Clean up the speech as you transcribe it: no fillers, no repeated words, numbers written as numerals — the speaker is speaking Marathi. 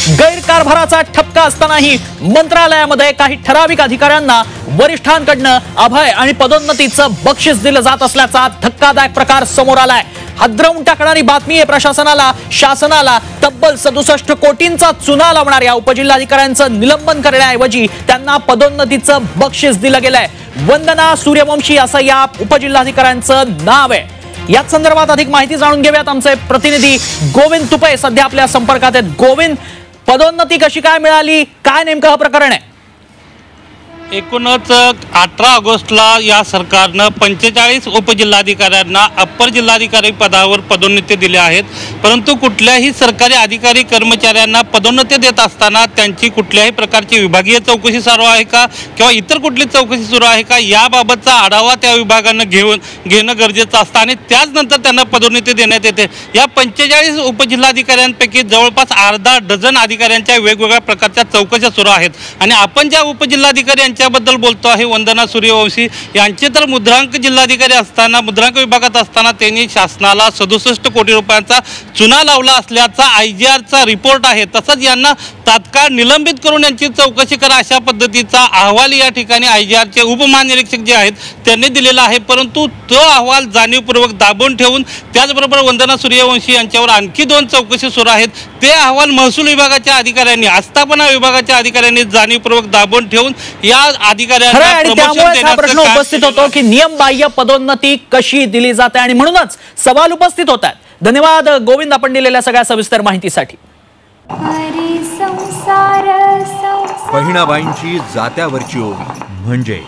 गैरकारभाराचा ठपका असतानाही मंत्रालयामध्ये काही ठराविक अधिकाऱ्यांना वरिष्ठांकडून अभय आणि पदोन्नतीचं बक्षीस दिलं जात असल्याचा धक्कादायक प्रकार समोर आलाय। हादरवून टाकणारी बातमी आहे। प्रशासनाला शासनाला तब्बल 67 कोटींचा चुना लावणाऱ्या उपजिल्हाधिकाऱ्यांचं निलंबन करण्याऐवजी त्यांना पदोन्नतीचं बक्षीस दिलं गेलंय। वंदना सूर्यवंशी असं या उपजिल्हाधिकाऱ्यांचं नाव आहे। याच संदर्भात अधिक माहिती जाणून घेऊयात। आमचे प्रतिनिधी गोविंद तुपे सध्या आपल्या संपर्कात आहेत। गोविंद, पदोन्नती कशी काय मिळाली, काय नेमकं प्रकरण आहे? एकूणच 18 ऑगस्टला या सरकारनं 45 उपजिल्हाधिकाऱ्यांना अप्पर जिल्हाधिकारी पदावर पदोन्नती दिल्या आहेत। परंतु कुठल्याही सरकारी अधिकारी कर्मचाऱ्यांना पदोन्नती देत असताना त्यांची कुठल्याही प्रकारची विभागीय चौकशी सुरू आहे का किंवा इतर कुठली चौकशी सुरू आहे का याबाबतचा आढावा त्या विभागानं घेणं गरजेचं असतं आणि त्याचनंतर त्यांना पदोन्नती देण्यात येते। या 45 उपजिल्हाधिकाऱ्यांपैकी जवळपास अर्धा डझन अधिकाऱ्यांच्या वेगवेगळ्या प्रकारच्या चौकशा सुरू आहेत आणि आपण ज्या उपजिल्हाधिकारी बद्दल बोलतो आहे वंदना सूर्यवंशी यांचे तर मुद्रांक जिल्हाधिकारी असताना मुद्रांक विभागात असताना त्यांनी शासनाला 67 कोटी रुपयांचा चुना लावला असल्याचा IGRचा रिपोर्ट आहे। तसंच यांना तात्काळ निलंबित करून यांची चौकशी करा अशा पद्धतीचा अहवाल या ठिकाणी IGRचे उपमहानिरीक्षक जे आहेत त्यांनी दिलेला आहे। परंतु तो अहवाल जाणीवपूर्वक दाबून ठेवून त्याचबरोबर वंदना सूर्यवंशी यांच्यावर आणखी 2 चौकशी सुरू आहेत। ते अहवाल महसूल विभागाच्या अधिकाऱ्यांनी आस्थापना विभागाच्या अधिकाऱ्यांनी जाणीवपूर्वक दाबून ठेवून या अधिकाऱ्यांना त्यामुळे हा प्रश्न उपस्थित होतो की नियमबाह्य पदोन्नती कशी दिली जाते आणि म्हणूनच सवाल उपस्थित होतात। धन्यवाद गोविंद, आपण दिलेल्या सगळ्या सविस्तर माहितीसाठी। बहिणाबाईंची जात्यावरची ओवी म्हणजे